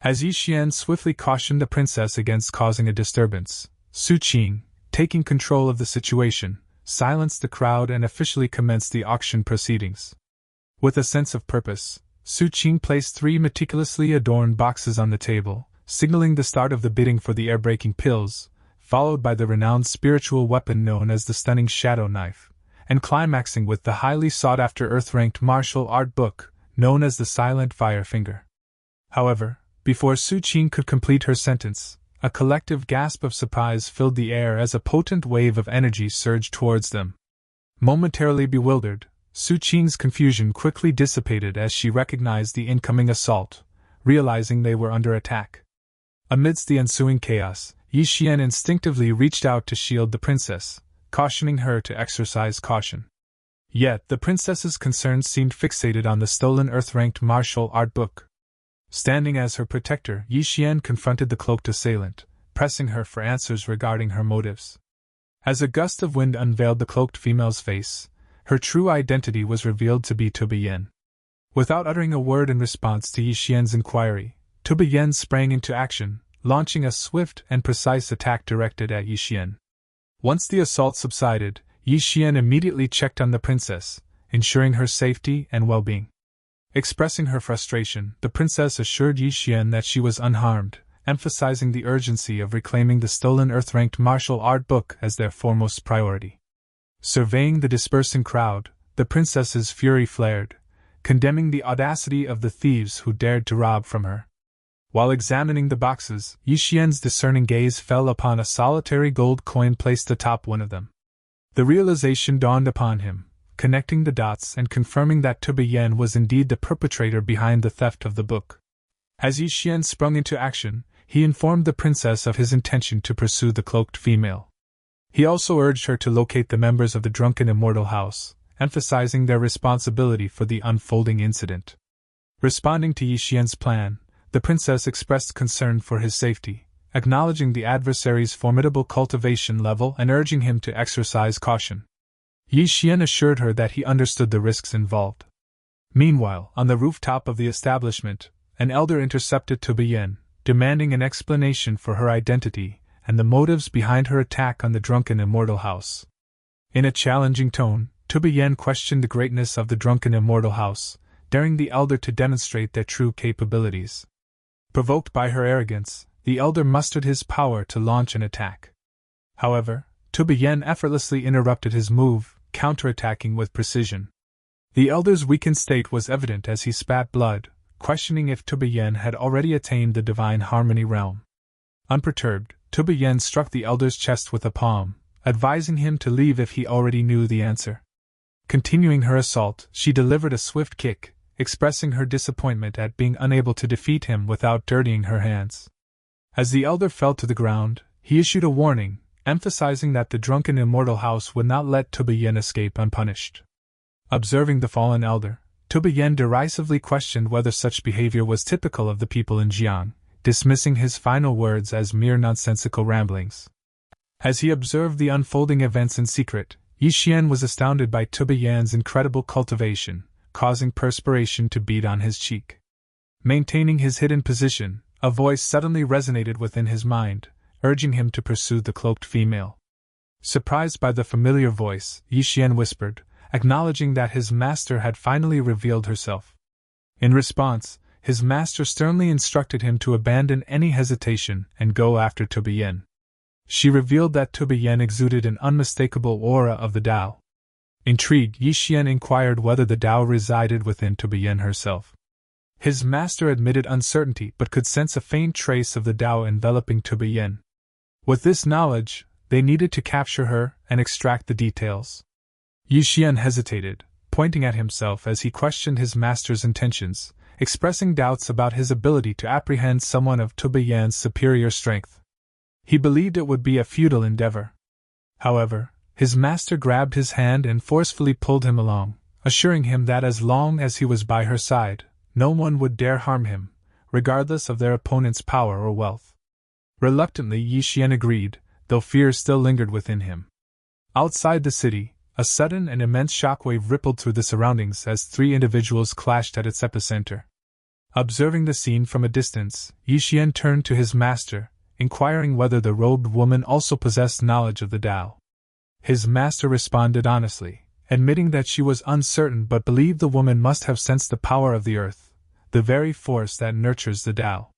As Yi Xian swiftly cautioned the princess against causing a disturbance, Su Qing, taking control of the situation, silenced the crowd and officially commenced the auction proceedings. With a sense of purpose, Su Qing placed 3 meticulously adorned boxes on the table, signaling the start of the bidding for the air-breaking pills, followed by the renowned spiritual weapon known as the stunning shadow knife, and climaxing with the highly sought-after Earth-ranked martial art book, known as the Silent Fire Finger. However, before Su Qing could complete her sentence, a collective gasp of surprise filled the air as a potent wave of energy surged towards them. Momentarily bewildered, Su Qing's confusion quickly dissipated as she recognized the incoming assault, realizing they were under attack. Amidst the ensuing chaos, Yi Xian instinctively reached out to shield the princess, cautioning her to exercise caution. Yet the princess's concerns seemed fixated on the stolen Earth-ranked martial art book. Standing as her protector, Yi Xian confronted the cloaked assailant, pressing her for answers regarding her motives. As a gust of wind unveiled the cloaked female's face, her true identity was revealed to be Tube Yen. Without uttering a word in response to Yi Xian's inquiry, Tube Yen sprang into action, launching a swift and precise attack directed at Yi Xian. Once the assault subsided, Yi Xian immediately checked on the princess, ensuring her safety and well-being. Expressing her frustration, the princess assured Yi Xian that she was unharmed, emphasizing the urgency of reclaiming the stolen Earth-ranked martial art book as their foremost priority. Surveying the dispersing crowd, the princess's fury flared, condemning the audacity of the thieves who dared to rob from her. While examining the boxes, Yi Xian's discerning gaze fell upon a solitary gold coin placed atop one of them. The realization dawned upon him, connecting the dots and confirming that Tube Yen was indeed the perpetrator behind the theft of the book. As Yi Xian sprung into action, he informed the princess of his intention to pursue the cloaked female. He also urged her to locate the members of the drunken immortal house, emphasizing their responsibility for the unfolding incident. Responding to Yi Xian's plan, the princess expressed concern for his safety, acknowledging the adversary's formidable cultivation level and urging him to exercise caution. Yi Xian assured her that he understood the risks involved. Meanwhile, on the rooftop of the establishment, an elder intercepted Tube Yen, demanding an explanation for her identity and the motives behind her attack on the drunken immortal house. In a challenging tone, Tube Yen questioned the greatness of the drunken immortal house, daring the elder to demonstrate their true capabilities. Provoked by her arrogance, the elder mustered his power to launch an attack. However, Tube Yen effortlessly interrupted his move, counterattacking with precision. The elder's weakened state was evident as he spat blood, questioning if Tube Yen had already attained the divine harmony realm. Unperturbed, Tube Yen struck the elder's chest with a palm, advising him to leave if he already knew the answer. Continuing her assault, she delivered a swift kick, expressing her disappointment at being unable to defeat him without dirtying her hands. As the elder fell to the ground, he issued a warning, emphasizing that the drunken immortal house would not let Tube Yen escape unpunished. Observing the fallen elder, Tube Yen derisively questioned whether such behavior was typical of the people in Jiang, dismissing his final words as mere nonsensical ramblings. As he observed the unfolding events in secret, Yi Xian was astounded by Tube Yan's incredible cultivation, causing perspiration to bead on his cheek. Maintaining his hidden position, a voice suddenly resonated within his mind, urging him to pursue the cloaked female. Surprised by the familiar voice, Yi Xian whispered, acknowledging that his master had finally revealed herself. In response, his master sternly instructed him to abandon any hesitation and go after Tube Yen. She revealed that Tube Yen exuded an unmistakable aura of the Tao. Intrigued, Yi Xian inquired whether the Tao resided within Tube Yen herself. His master admitted uncertainty but could sense a faint trace of the Tao enveloping Tube Yen. With this knowledge, they needed to capture her and extract the details. Yi Xian hesitated, pointing at himself as he questioned his master's intentions, expressing doubts about his ability to apprehend someone of Tube Yan's superior strength. He believed it would be a futile endeavor. However, his master grabbed his hand and forcefully pulled him along, assuring him that as long as he was by her side, no one would dare harm him, regardless of their opponent's power or wealth. Reluctantly, Yi Xian agreed, though fear still lingered within him. Outside the city, a sudden and immense shockwave rippled through the surroundings as 3 individuals clashed at its epicenter. Observing the scene from a distance, Yixian turned to his master, inquiring whether the robed woman also possessed knowledge of the Tao. His master responded honestly, admitting that she was uncertain but believed the woman must have sensed the power of the earth, the very force that nurtures the Tao.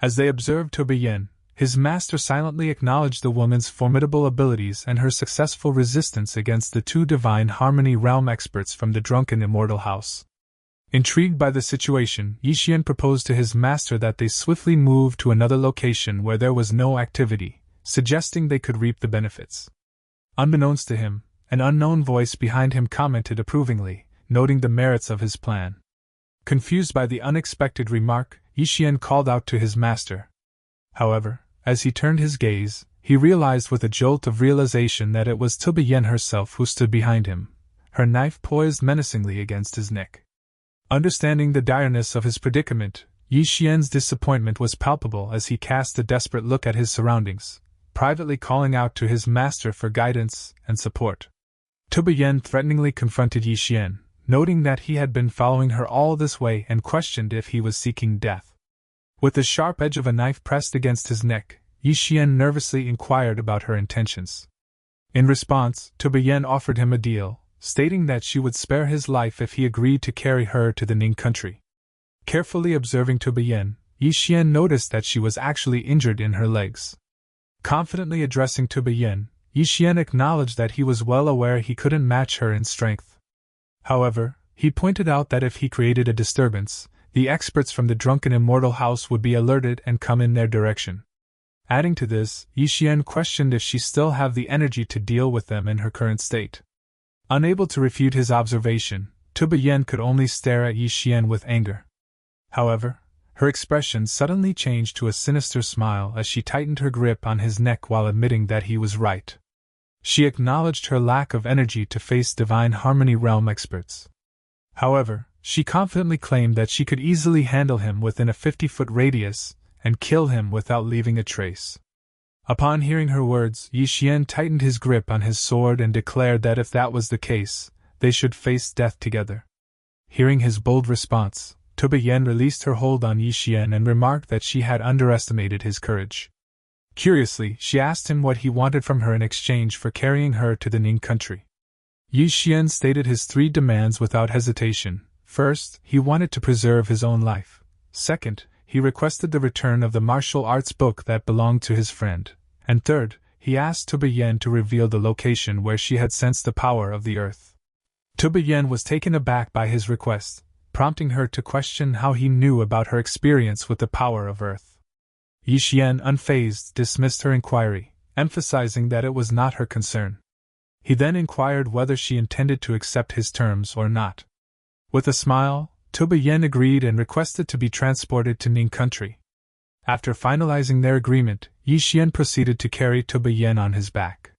As they observed Tobiyen, his master silently acknowledged the woman's formidable abilities and her successful resistance against the two divine harmony realm experts from the drunken immortal house. Intrigued by the situation, Yixian proposed to his master that they swiftly move to another location where there was no activity, suggesting they could reap the benefits. Unbeknownst to him, an unknown voice behind him commented approvingly, noting the merits of his plan. Confused by the unexpected remark, Yixian called out to his master. However, as he turned his gaze, he realized with a jolt of realization that it was Tobiyen herself who stood behind him, her knife poised menacingly against his neck. Understanding the direness of his predicament, Yixian's disappointment was palpable as he cast a desperate look at his surroundings, privately calling out to his master for guidance and support. Tobiyen threateningly confronted Yixian, noting that he had been following her all this way and questioned if he was seeking death. With the sharp edge of a knife pressed against his neck, Yixian nervously inquired about her intentions. In response, Tobiyen offered him a deal, stating that she would spare his life if he agreed to carry her to the Ning country. Carefully observing Tobiyen, Yixian noticed that she was actually injured in her legs. Confidently addressing Tobiyen, Yixian acknowledged that he was well aware he couldn't match her in strength. However, he pointed out that if he created a disturbance, the experts from the drunken immortal house would be alerted and come in their direction. Adding to this, Yixian questioned if she still have the energy to deal with them in her current state. Unable to refute his observation, Tobiyen could only stare at Yixian with anger. However, her expression suddenly changed to a sinister smile as she tightened her grip on his neck while admitting that he was right. She acknowledged her lack of energy to face Divine Harmony realm experts. However, she confidently claimed that she could easily handle him within a 50-foot radius and kill him without leaving a trace. Upon hearing her words, Yixian tightened his grip on his sword and declared that if that was the case, they should face death together. Hearing his bold response, Tobiyen released her hold on Yixian and remarked that she had underestimated his courage. Curiously, she asked him what he wanted from her in exchange for carrying her to the Ning country. Yixian stated his 3 demands without hesitation. First, he wanted to preserve his own life. Second, he requested the return of the martial arts book that belonged to his friend. And third, he asked Tobiyen to reveal the location where she had sensed the power of the earth. Tobiyen was taken aback by his request, prompting her to question how he knew about her experience with the power of earth. Yixian, unfazed, dismissed her inquiry, emphasizing that it was not her concern. He then inquired whether she intended to accept his terms or not. With a smile, Tobiyen agreed and requested to be transported to Ning country. After finalizing their agreement, Yixian proceeded to carry Tobiyen on his back.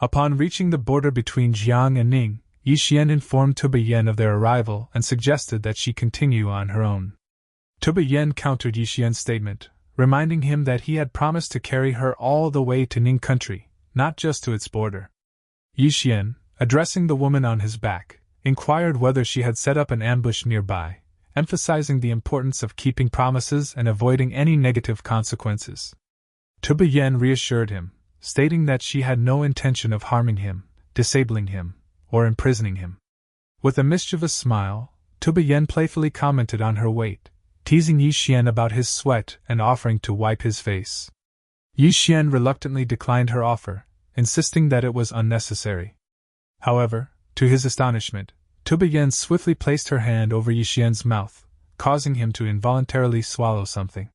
Upon reaching the border between Jiang and Ning, Yixian informed Tobiyen of their arrival and suggested that she continue on her own. Tobiyen countered Yixian's statement, reminding him that he had promised to carry her all the way to Ning country, not just to its border. Yixian, addressing the woman on his back, inquired whether she had set up an ambush nearby, emphasizing the importance of keeping promises and avoiding any negative consequences. Tobiyen reassured him, stating that she had no intention of harming him, disabling him, or imprisoning him. With a mischievous smile, Tobiyen playfully commented on her weight, teasing Yixian about his sweat and offering to wipe his face. Yixian reluctantly declined her offer, insisting that it was unnecessary. However, to his astonishment, Tobiyen swiftly placed her hand over Yixian's mouth, causing him to involuntarily swallow something.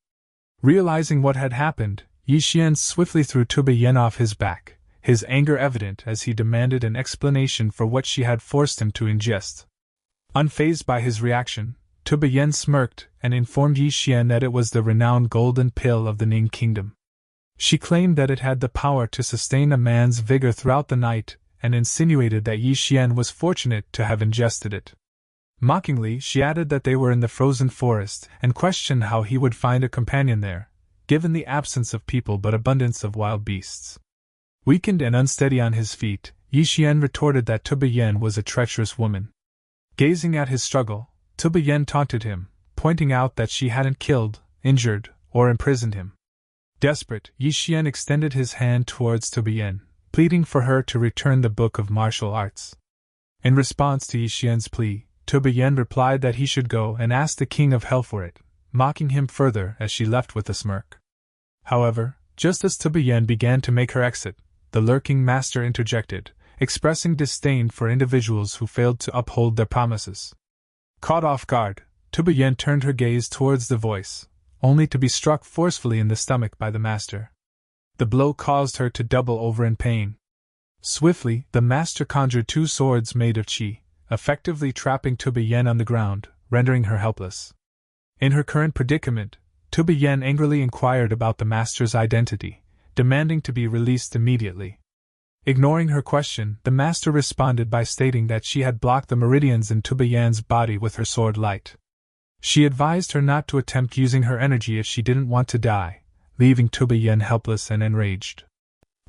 Realizing what had happened, Yixian swiftly threw Tobiyen off his back, his anger evident as he demanded an explanation for what she had forced him to ingest. Unfazed by his reaction, Tobiyen smirked and informed Yixian that it was the renowned golden pill of the Ning kingdom. She claimed that it had the power to sustain a man's vigor throughout the night and insinuated that Yixian was fortunate to have ingested it. Mockingly, she added that they were in the frozen forest and questioned how he would find a companion there, given the absence of people but abundance of wild beasts. Weakened and unsteady on his feet, Yixian retorted that Tobiyen was a treacherous woman. Gazing at his struggle, Tobiyen taunted him, pointing out that she hadn't killed, injured, or imprisoned him. Desperate, Yi Xian extended his hand towards Tu Bian, pleading for her to return the book of martial arts. In response to Yi Xian's plea, Tu Bian replied that he should go and ask the king of hell for it, mocking him further as she left with a smirk. However, just as Tu Bian began to make her exit, the lurking master interjected, expressing disdain for individuals who failed to uphold their promises. Caught off guard, Tu Bian turned her gaze towards the voice, only to be struck forcefully in the stomach by the master. The blow caused her to double over in pain. Swiftly, the master conjured 2 swords made of qi, effectively trapping Tu Bian on the ground, rendering her helpless. In her current predicament, Tu Bian angrily inquired about the master's identity, demanding to be released immediately. Ignoring her question, the master responded by stating that she had blocked the meridians in Tu Bian's body with her sword light. She advised her not to attempt using her energy if she didn't want to die, leaving Tu Bian helpless and enraged.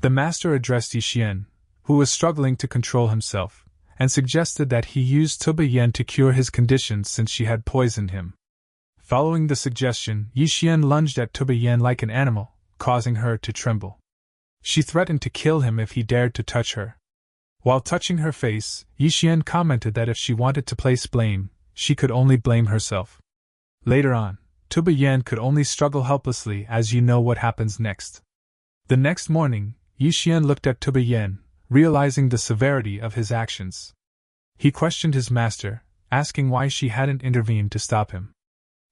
The master addressed Yi Xian, who was struggling to control himself, and suggested that he use Tu Bian to cure his condition since she had poisoned him. Following the suggestion, Yi Xian lunged at Tu Bian like an animal, causing her to tremble. She threatened to kill him if he dared to touch her. While touching her face, Yi Xian commented that if she wanted to place blame, she could only blame herself. Later on, Tu Bian could only struggle helplessly, as you know what happens next. The next morning, Yi Xian looked at Tu Bian, realizing the severity of his actions. He questioned his master, asking why she hadn't intervened to stop him.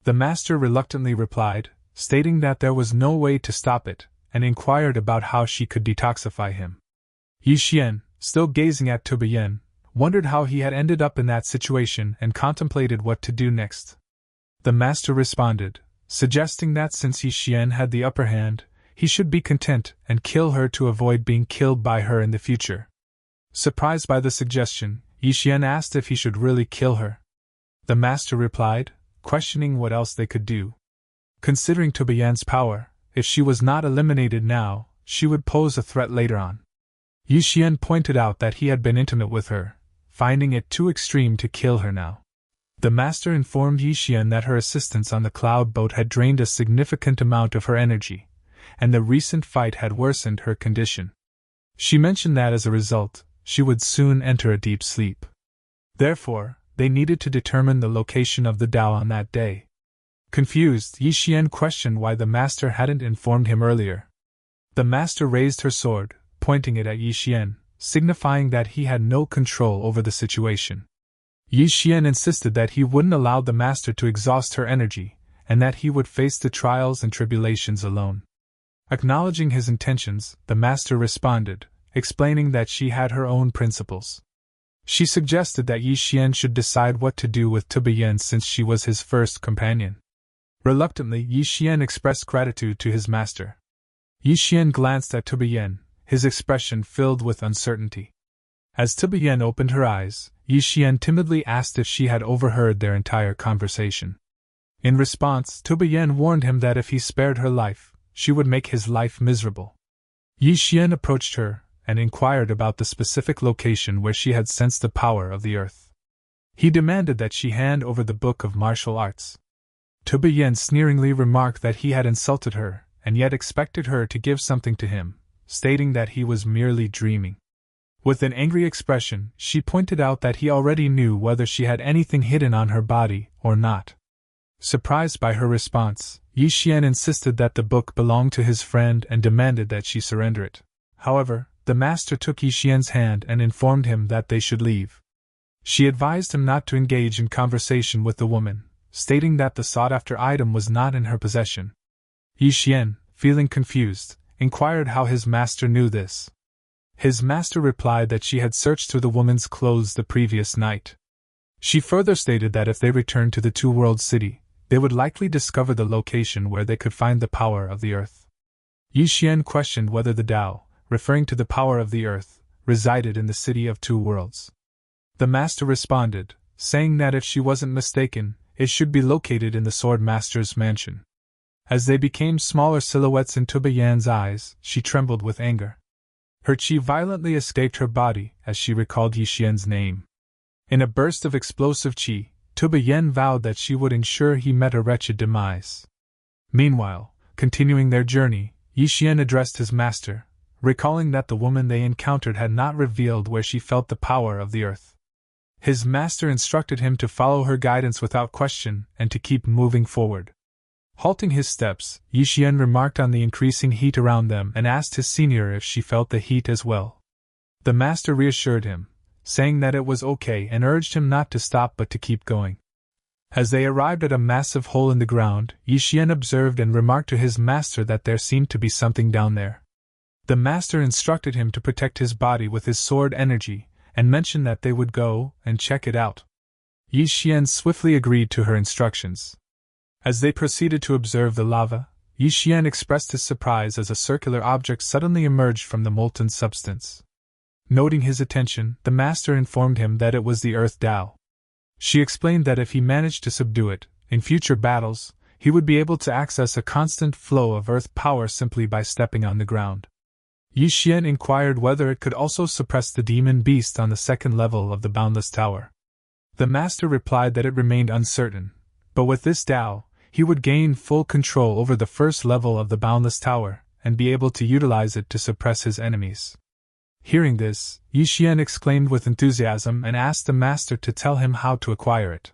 The master reluctantly replied, stating that there was no way to stop it, and inquired about how she could detoxify him. Yi Xian, still gazing at Tu Bian, wondered how he had ended up in that situation and contemplated what to do next. The master responded, suggesting that since Yi Xian had the upper hand, he should be content and kill her to avoid being killed by her in the future. Surprised by the suggestion, Yi Xian asked if he should really kill her. The master replied, questioning what else they could do. Considering Tu Bian's power, if she was not eliminated now, she would pose a threat later on. Yi Xian pointed out that he had been intimate with her, finding it too extreme to kill her now. The master informed Yi Xian that her assistance on the cloud boat had drained a significant amount of her energy, and the recent fight had worsened her condition. She mentioned that as a result, she would soon enter a deep sleep. Therefore, they needed to determine the location of the Tao on that day. Confused, Yi Xian questioned why the master hadn't informed him earlier. The master raised her sword, pointing it at Yi Xian, signifying that he had no control over the situation. Yi Xian insisted that he wouldn't allow the master to exhaust her energy, and that he would face the trials and tribulations alone. Acknowledging his intentions, the master responded, explaining that she had her own principles. She suggested that Yi Xian should decide what to do with Tu Bian since she was his first companion. Reluctantly, Yi Xian expressed gratitude to his master. Yi Xian glanced at Tu Bian, his expression filled with uncertainty. As Tu Bian opened her eyes, Yi Xian timidly asked if she had overheard their entire conversation. In response, Tu Bian warned him that if he spared her life, she would make his life miserable. Yi Xian approached her and inquired about the specific location where she had sensed the power of the earth. He demanded that she hand over the book of martial arts. Tu Bian sneeringly remarked that he had insulted her and yet expected her to give something to him, stating that he was merely dreaming. With an angry expression, she pointed out that he already knew whether she had anything hidden on her body or not. Surprised by her response, Yi Xian insisted that the book belonged to his friend and demanded that she surrender it. However, the master took Yi Xian's hand and informed him that they should leave. She advised him not to engage in conversation with the woman, stating that the sought-after item was not in her possession. Yi Xian, feeling confused, inquired how his master knew this. His master replied that she had searched through the woman's clothes the previous night. She further stated that if they returned to the Two-World City, they would likely discover the location where they could find the power of the earth. Yi Xian questioned whether the Tao, referring to the power of the earth, resided in the city of two worlds. The master responded, saying that if she wasn't mistaken, it should be located in the Sword Master's mansion. As they became smaller silhouettes in Tu Bian's eyes, she trembled with anger. Her qi violently escaped her body as she recalled Yi Xian's name. In a burst of explosive qi, Tuba Yen vowed that she would ensure he met a wretched demise. Meanwhile, continuing their journey, Yi Xian addressed his master, recalling that the woman they encountered had not revealed where she felt the power of the earth. His master instructed him to follow her guidance without question and to keep moving forward. Halting his steps, Yi Xian remarked on the increasing heat around them and asked his senior if she felt the heat as well. The master reassured him, saying that it was okay and urged him not to stop but to keep going. As they arrived at a massive hole in the ground, Yi Xian observed and remarked to his master that there seemed to be something down there. The master instructed him to protect his body with his sword energy, and mentioned that they would go and check it out. Yi Xian swiftly agreed to her instructions. As they proceeded to observe the lava, Yi Xian expressed his surprise as a circular object suddenly emerged from the molten substance. Noting his attention, the master informed him that it was the Earth Tao. She explained that if he managed to subdue it, in future battles, he would be able to access a constant flow of earth power simply by stepping on the ground. Yi Xian inquired whether it could also suppress the demon beast on the second level of the Boundless Tower. The master replied that it remained uncertain, but with this Tao, he would gain full control over the first level of the Boundless Tower, and be able to utilize it to suppress his enemies. Hearing this, Yi Xian exclaimed with enthusiasm and asked the master to tell him how to acquire it.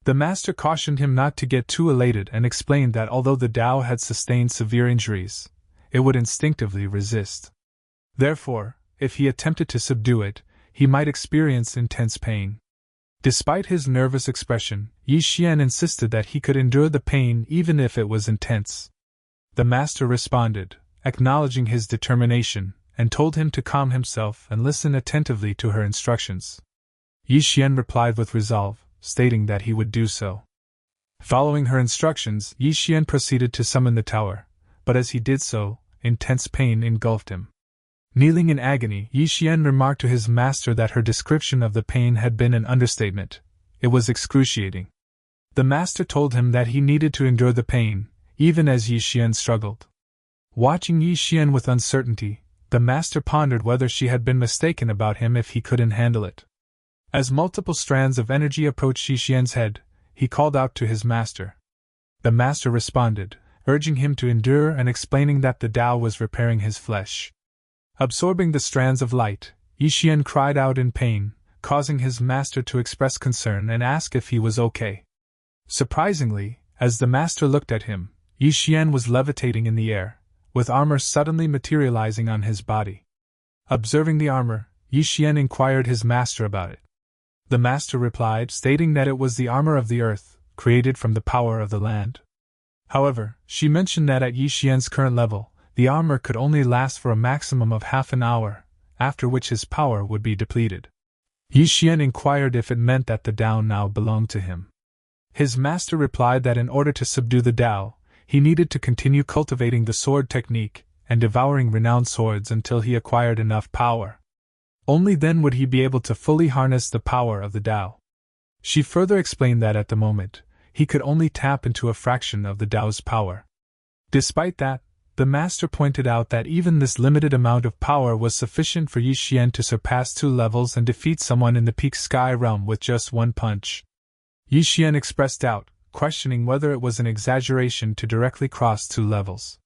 The master cautioned him not to get too elated and explained that although the Tao had sustained severe injuries, it would instinctively resist. Therefore, if he attempted to subdue it, he might experience intense pain. Despite his nervous expression, Yi Xian insisted that he could endure the pain even if it was intense. The master responded, acknowledging his determination, and told him to calm himself and listen attentively to her instructions. Yi Xian replied with resolve, stating that he would do so. Following her instructions, Yi Xian proceeded to summon the tower, but as he did so, intense pain engulfed him. Kneeling in agony, Yi Xian remarked to his master that her description of the pain had been an understatement. It was excruciating. The master told him that he needed to endure the pain, even as Yi Xian struggled. Watching Yi Xian with uncertainty, the master pondered whether she had been mistaken about him if he couldn't handle it. As multiple strands of energy approached Yi Xian's head, he called out to his master. The master responded, urging him to endure and explaining that the Tao was repairing his flesh. Absorbing the strands of light, Yi Xian cried out in pain, causing his master to express concern and ask if he was okay. Surprisingly, as the master looked at him, Yi Xian was levitating in the air, with armor suddenly materializing on his body. Observing the armor, Yi Xian inquired his master about it. The master replied, stating that it was the armor of the earth, created from the power of the land. However, she mentioned that at Yi Xian's current level, the armor could only last for a maximum of half an hour, after which his power would be depleted. Yi Xian inquired if it meant that the Tao now belonged to him. His master replied that in order to subdue the Tao, he needed to continue cultivating the sword technique and devouring renowned swords until he acquired enough power. Only then would he be able to fully harness the power of the Tao. She further explained that at the moment, he could only tap into a fraction of the Tao's power. Despite that, the master pointed out that even this limited amount of power was sufficient for Yi Xian to surpass 2 levels and defeat someone in the peak sky realm with just one punch. Yi Xian expressed doubt, questioning whether it was an exaggeration to directly cross 2 levels.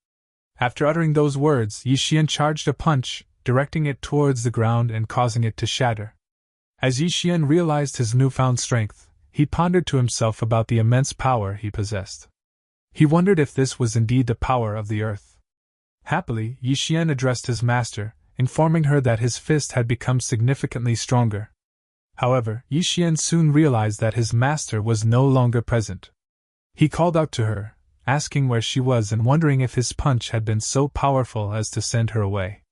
After uttering those words, Yi Xian charged a punch, directing it towards the ground and causing it to shatter. As Yi Xian realized his newfound strength, he pondered to himself about the immense power he possessed. He wondered if this was indeed the power of the earth. Happily, Yi Xian addressed his master, informing her that his fist had become significantly stronger. However, Yi Xian soon realized that his master was no longer present. He called out to her, asking where she was and wondering if his punch had been so powerful as to send her away.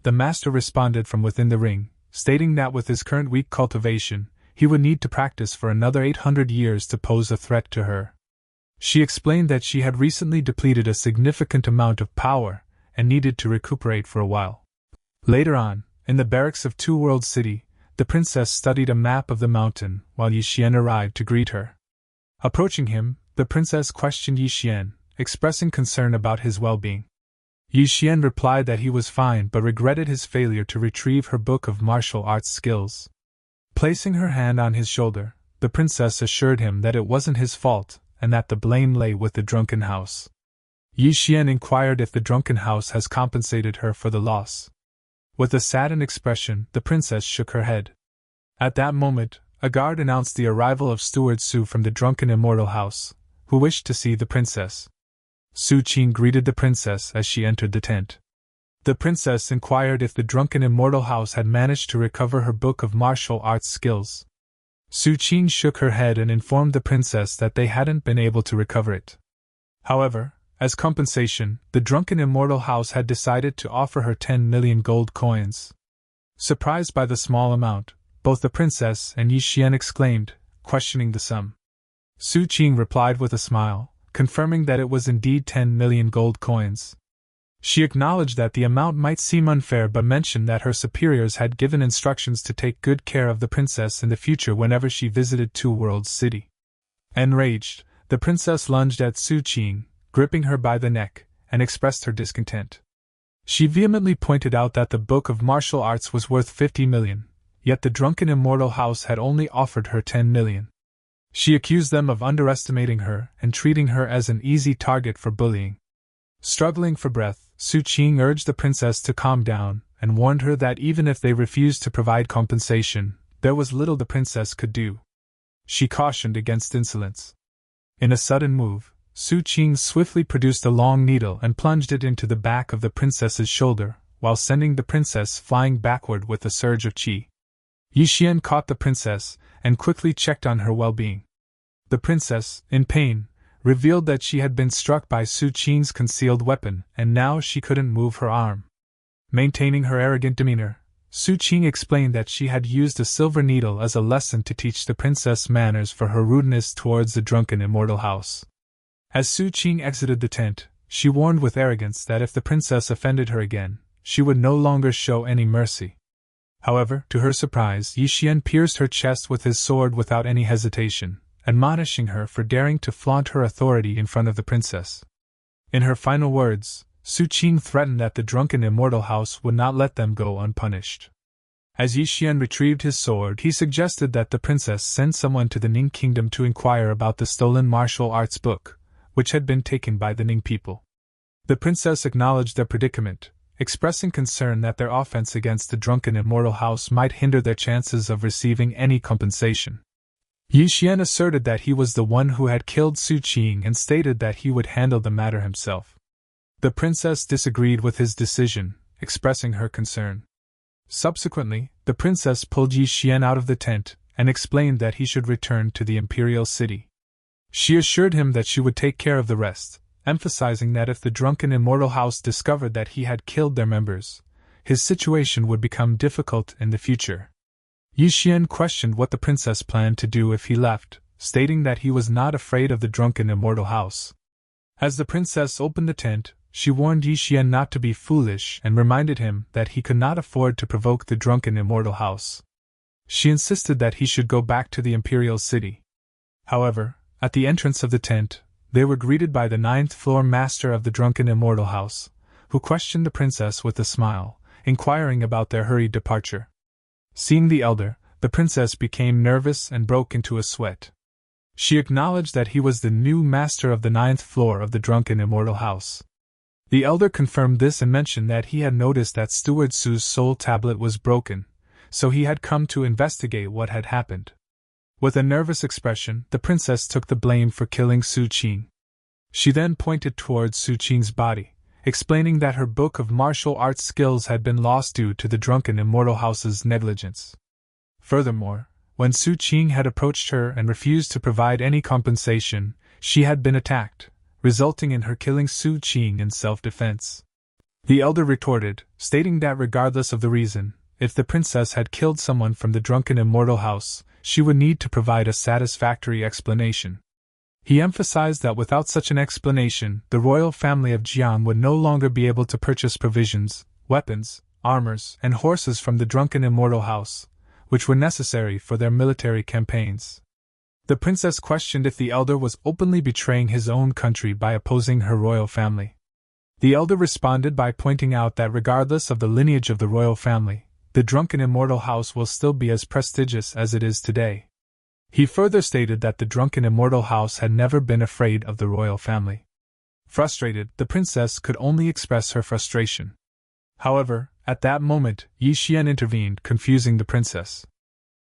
The master responded from within the ring, stating that with his current weak cultivation, he would need to practice for another 800 years to pose a threat to her. She explained that she had recently depleted a significant amount of power and needed to recuperate for a while. Later on, in the barracks of Two World City, the princess studied a map of the mountain while Yi Xian arrived to greet her. Approaching him, the princess questioned Yi Xian, expressing concern about his well-being. Yi Xian replied that he was fine but regretted his failure to retrieve her book of martial arts skills. Placing her hand on his shoulder, the princess assured him that it wasn't his fault, and that the blame lay with the drunken house. Yi Xian inquired if the drunken house has compensated her for the loss. With a saddened expression, the princess shook her head. At that moment, a guard announced the arrival of Steward Su from the drunken immortal house, who wished to see the princess. Su Qing greeted the princess as she entered the tent. The princess inquired if the drunken immortal house had managed to recover her book of martial arts skills. Su Qing shook her head and informed the princess that they hadn't been able to recover it. However, as compensation, the drunken immortal house had decided to offer her 10 million gold coins. Surprised by the small amount, both the princess and Yi Xian exclaimed, questioning the sum. Su Qing replied with a smile, confirming that it was indeed 10 million gold coins. She acknowledged that the amount might seem unfair but mentioned that her superiors had given instructions to take good care of the princess in the future whenever she visited Two Worlds City. Enraged, the princess lunged at Su Qing, gripping her by the neck, and expressed her discontent. She vehemently pointed out that the book of martial arts was worth 50 million, yet the drunken immortal house had only offered her 10 million. She accused them of underestimating her and treating her as an easy target for bullying. Struggling for breath, Su Qing urged the princess to calm down and warned her that even if they refused to provide compensation, there was little the princess could do. She cautioned against insolence. In a sudden move, Su Qing swiftly produced a long needle and plunged it into the back of the princess's shoulder, while sending the princess flying backward with a surge of qi. Yi Xian caught the princess and quickly checked on her well-being. The princess, in pain, revealed that she had been struck by Su Qing's concealed weapon, and now she couldn't move her arm. Maintaining her arrogant demeanor, Su Qing explained that she had used a silver needle as a lesson to teach the princess manners for her rudeness towards the drunken immortal house. As Su Qing exited the tent, she warned with arrogance that if the princess offended her again, she would no longer show any mercy. However, to her surprise, Yi Xian pierced her chest with his sword without any hesitation, admonishing her for daring to flaunt her authority in front of the princess. In her final words, Su Qing threatened that the drunken immortal house would not let them go unpunished. As Yi Xian retrieved his sword, he suggested that the princess send someone to the Ning kingdom to inquire about the stolen martial arts book, which had been taken by the Ning people. The princess acknowledged their predicament, expressing concern that their offense against the drunken immortal house might hinder their chances of receiving any compensation. Yi Xian asserted that he was the one who had killed Su Qing and stated that he would handle the matter himself. The princess disagreed with his decision, expressing her concern. Subsequently, the princess pulled Yi Xian out of the tent and explained that he should return to the imperial city. She assured him that she would take care of the rest, emphasizing that if the drunken immortal house discovered that he had killed their members, his situation would become difficult in the future. Yi Xian questioned what the princess planned to do if he left, stating that he was not afraid of the drunken immortal house. As the princess opened the tent, she warned Yi Xian not to be foolish and reminded him that he could not afford to provoke the drunken immortal house. She insisted that he should go back to the imperial city. However, at the entrance of the tent, they were greeted by the 9th-floor master of the drunken immortal house, who questioned the princess with a smile, inquiring about their hurried departure. Seeing the elder, the princess became nervous and broke into a sweat. She acknowledged that he was the new master of the 9th floor of the drunken immortal house. The elder confirmed this and mentioned that he had noticed that Steward Su's soul tablet was broken, so he had come to investigate what had happened. With a nervous expression, the princess took the blame for killing Su Qing. She then pointed towards Su Qing's body, explaining that her book of martial arts skills had been lost due to the drunken immortal house's negligence. Furthermore, when Su Qing had approached her and refused to provide any compensation, she had been attacked, resulting in her killing Su Qing in self-defense. The elder retorted, stating that regardless of the reason, if the princess had killed someone from the drunken immortal house, she would need to provide a satisfactory explanation. He emphasized that without such an explanation, the royal family of Jian would no longer be able to purchase provisions, weapons, armors, and horses from the drunken immortal house, which were necessary for their military campaigns. The princess questioned if the elder was openly betraying his own country by opposing her royal family. The elder responded by pointing out that regardless of the lineage of the royal family, the drunken immortal house will still be as prestigious as it is today. He further stated that the drunken immortal house had never been afraid of the royal family. Frustrated, the princess could only express her frustration. However, at that moment, Yi Xian intervened, confusing the princess.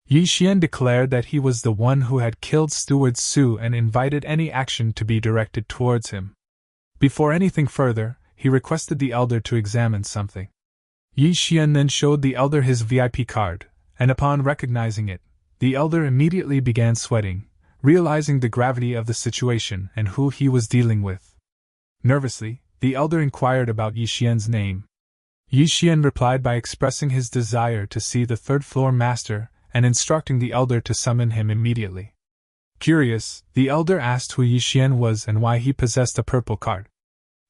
Yi Xian declared that he was the one who had killed Steward Su and invited any action to be directed towards him. Before anything further, he requested the elder to examine something. Yi Xian then showed the elder his VIP card, and upon recognizing it, the elder immediately began sweating, realizing the gravity of the situation and who he was dealing with. Nervously, the elder inquired about Yi Xian's name. Yi Xian replied by expressing his desire to see the third-floor master and instructing the elder to summon him immediately. Curious, the elder asked who Yi Xian was and why he possessed a purple card.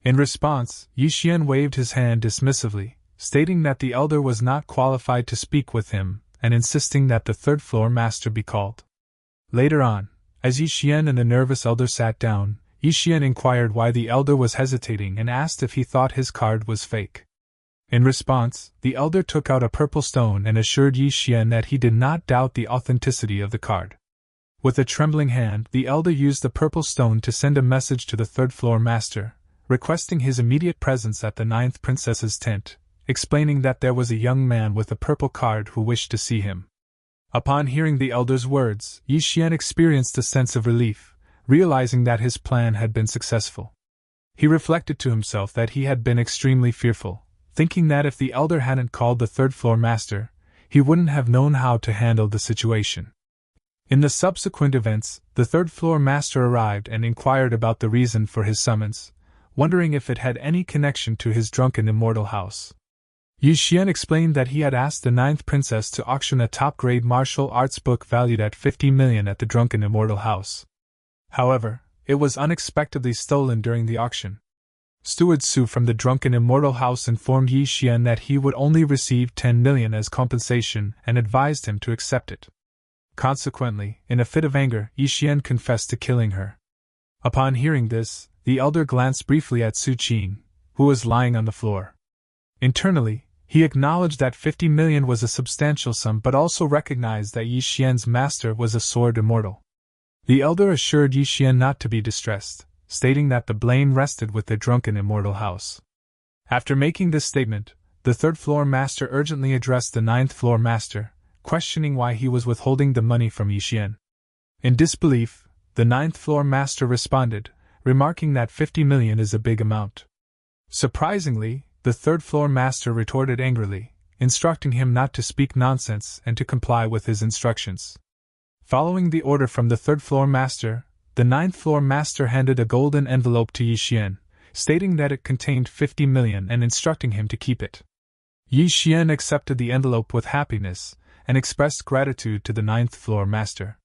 In response, Yi Xian waved his hand dismissively, stating that the elder was not qualified to speak with him and insisting that the third-floor master be called. Later on, as Yi Xian and the nervous elder sat down, Yi Xian inquired why the elder was hesitating and asked if he thought his card was fake. In response, the elder took out a purple stone and assured Yi Xian that he did not doubt the authenticity of the card. With a trembling hand, the elder used the purple stone to send a message to the third-floor master, requesting his immediate presence at the ninth princess's tent, explaining that there was a young man with a purple card who wished to see him. Upon hearing the elder's words, Yi Xian experienced a sense of relief, realizing that his plan had been successful. He reflected to himself that he had been extremely fearful, thinking that if the elder hadn't called the third-floor master, he wouldn't have known how to handle the situation. In the subsequent events, the third-floor master arrived and inquired about the reason for his summons, wondering if it had any connection to his drunken immortal house. Yi Xian explained that he had asked the ninth princess to auction a top-grade martial arts book valued at 50 million at the drunken immortal house. However, it was unexpectedly stolen during the auction. Steward Su from the drunken immortal house informed Yi Xian that he would only receive 10 million as compensation and advised him to accept it. Consequently, in a fit of anger, Yi Xian confessed to killing her. Upon hearing this, the elder glanced briefly at Su Qing, who was lying on the floor. Internally, he acknowledged that 50 million was a substantial sum but also recognized that Yi Xian's master was a sword immortal. The elder assured Yi Xian not to be distressed, stating that the blame rested with the drunken immortal house. After making this statement, the third-floor master urgently addressed the ninth-floor master, questioning why he was withholding the money from Yi Xian. In disbelief, the ninth-floor master responded, remarking that 50 million is a big amount. Surprisingly, the third-floor master retorted angrily, instructing him not to speak nonsense and to comply with his instructions. Following the order from the third-floor master, the ninth-floor master handed a golden envelope to Yi Xian, stating that it contained 50 million and instructing him to keep it. Yi Xian accepted the envelope with happiness and expressed gratitude to the ninth-floor master.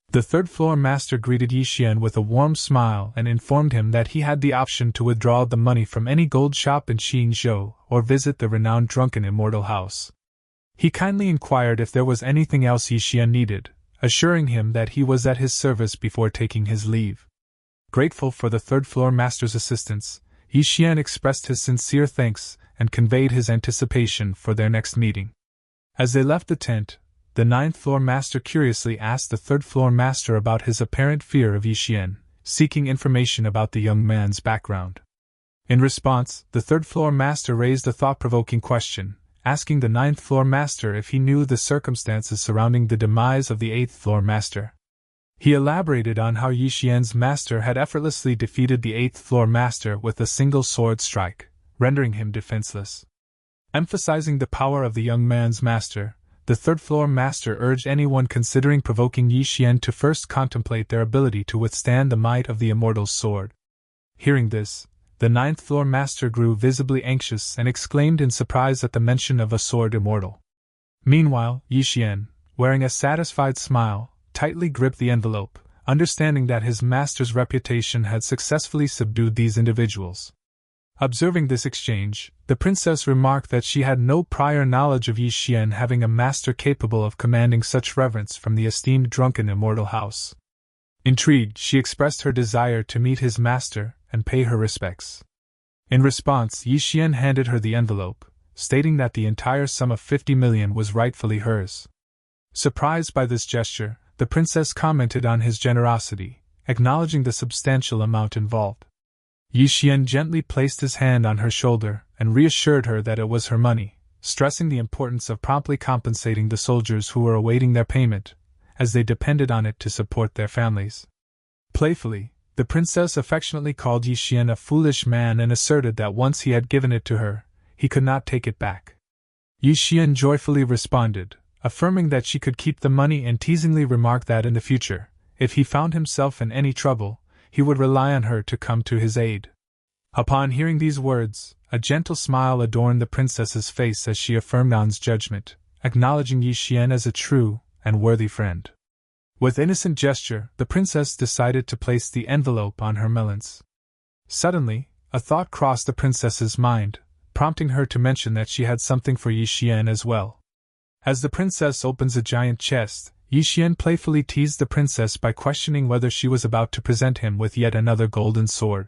The third-floor master greeted Yi Xian with a warm smile and informed him that he had the option to withdraw the money from any gold shop in Xinzhou or visit the renowned drunken immortal house. He kindly inquired if there was anything else Yi Xian needed, assuring him that he was at his service before taking his leave. Grateful for the third-floor master's assistance, Yi Xian expressed his sincere thanks and conveyed his anticipation for their next meeting. As they left the tent, the ninth-floor master curiously asked the third-floor master about his apparent fear of Yi Xian, seeking information about the young man's background. In response, the third-floor master raised a thought-provoking question, asking the ninth-floor master if he knew the circumstances surrounding the demise of the eighth-floor master. He elaborated on how Yi Xian's master had effortlessly defeated the eighth-floor master with a single sword strike, rendering him defenseless. Emphasizing the power of the young man's master, the third-floor master urged anyone considering provoking Yi Xian to first contemplate their ability to withstand the might of the immortal's sword. Hearing this, the ninth-floor master grew visibly anxious and exclaimed in surprise at the mention of a sword immortal. Meanwhile, Yi Xian, wearing a satisfied smile, tightly gripped the envelope, understanding that his master's reputation had successfully subdued these individuals. Observing this exchange, the princess remarked that she had no prior knowledge of Yi Xian having a master capable of commanding such reverence from the esteemed drunken immortal house. Intrigued, she expressed her desire to meet his master and pay her respects. In response, Yi Xian handed her the envelope, stating that the entire sum of 50 million was rightfully hers. Surprised by this gesture, the princess commented on his generosity, acknowledging the substantial amount involved. Yi Xian gently placed his hand on her shoulder and reassured her that it was her money, stressing the importance of promptly compensating the soldiers who were awaiting their payment, as they depended on it to support their families. Playfully, the princess affectionately called Yi Xian a foolish man and asserted that once he had given it to her, he could not take it back. Yi Xian joyfully responded, affirming that she could keep the money and teasingly remarked that in the future, if he found himself in any trouble, he would rely on her to come to his aid. Upon hearing these words, a gentle smile adorned the princess's face as she affirmed An's judgment, acknowledging Yi Xian as a true and worthy friend. With innocent gesture, the princess decided to place the envelope on her melons. Suddenly, a thought crossed the princess's mind, prompting her to mention that she had something for Yi Xian as well. As the princess opens a giant chest, Yi Xian playfully teased the princess by questioning whether she was about to present him with yet another golden sword.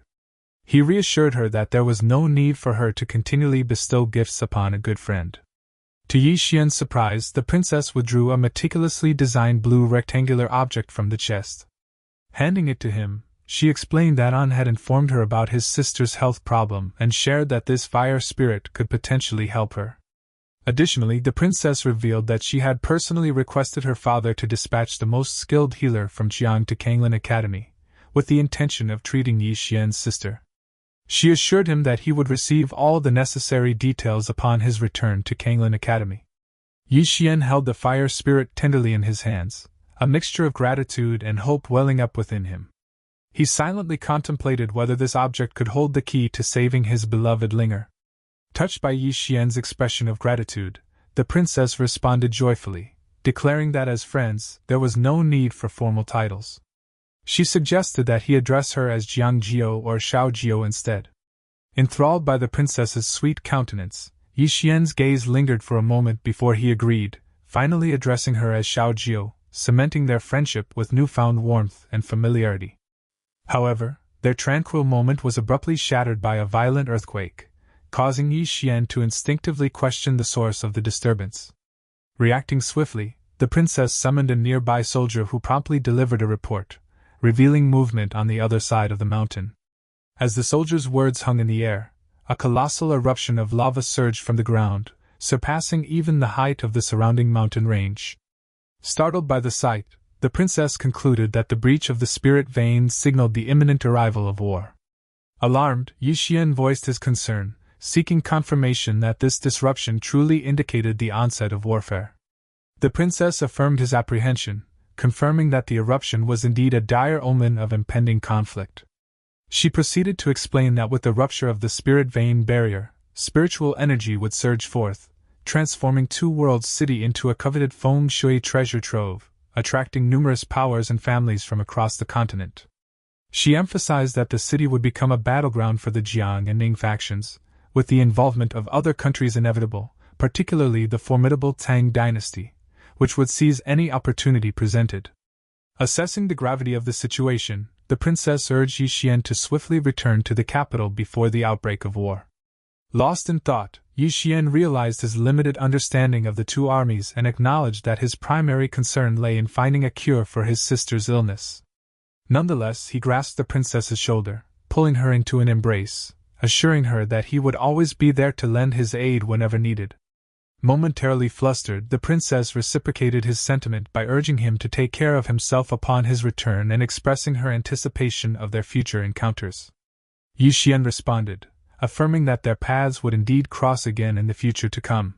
He reassured her that there was no need for her to continually bestow gifts upon a good friend. To Yi Xian's surprise, the princess withdrew a meticulously designed blue rectangular object from the chest. Handing it to him, she explained that An had informed her about his sister's health problem and shared that this fire spirit could potentially help her. Additionally, the princess revealed that she had personally requested her father to dispatch the most skilled healer from Jiang to Kanglin Academy, with the intention of treating Yi Xian's sister. She assured him that he would receive all the necessary details upon his return to Kanglin Academy. Yi Xian held the fire spirit tenderly in his hands, a mixture of gratitude and hope welling up within him. He silently contemplated whether this object could hold the key to saving his beloved Linger. Touched by Yi Xian's expression of gratitude, the princess responded joyfully, declaring that as friends, there was no need for formal titles. She suggested that he address her as Jiang Jiao or Xiao Jiao instead. Enthralled by the princess's sweet countenance, Yi Xian's gaze lingered for a moment before he agreed, finally addressing her as Xiao Jiao, cementing their friendship with newfound warmth and familiarity. However, their tranquil moment was abruptly shattered by a violent earthquake, causing Yi Xian to instinctively question the source of the disturbance. Reacting swiftly, the princess summoned a nearby soldier who promptly delivered a report, revealing movement on the other side of the mountain. As the soldier's words hung in the air, a colossal eruption of lava surged from the ground, surpassing even the height of the surrounding mountain range. Startled by the sight, the princess concluded that the breach of the spirit veins signaled the imminent arrival of war. Alarmed, Yi Xian voiced his concern, seeking confirmation that this disruption truly indicated the onset of warfare. The princess affirmed his apprehension, confirming that the eruption was indeed a dire omen of impending conflict. She proceeded to explain that with the rupture of the spirit vein barrier, spiritual energy would surge forth, transforming Two Worlds City into a coveted feng shui treasure trove, attracting numerous powers and families from across the continent. She emphasized that the city would become a battleground for the Jiang and Ning factions, with the involvement of other countries inevitable, particularly the formidable Tang dynasty, which would seize any opportunity presented. Assessing the gravity of the situation, the princess urged Yi Xian to swiftly return to the capital before the outbreak of war. Lost in thought, Yi Xian realized his limited understanding of the two armies and acknowledged that his primary concern lay in finding a cure for his sister's illness. Nonetheless, he grasped the princess's shoulder, pulling her into an embrace, assuring her that he would always be there to lend his aid whenever needed. Momentarily flustered, the princess reciprocated his sentiment by urging him to take care of himself upon his return and expressing her anticipation of their future encounters. Yi Xian responded, affirming that their paths would indeed cross again in the future to come.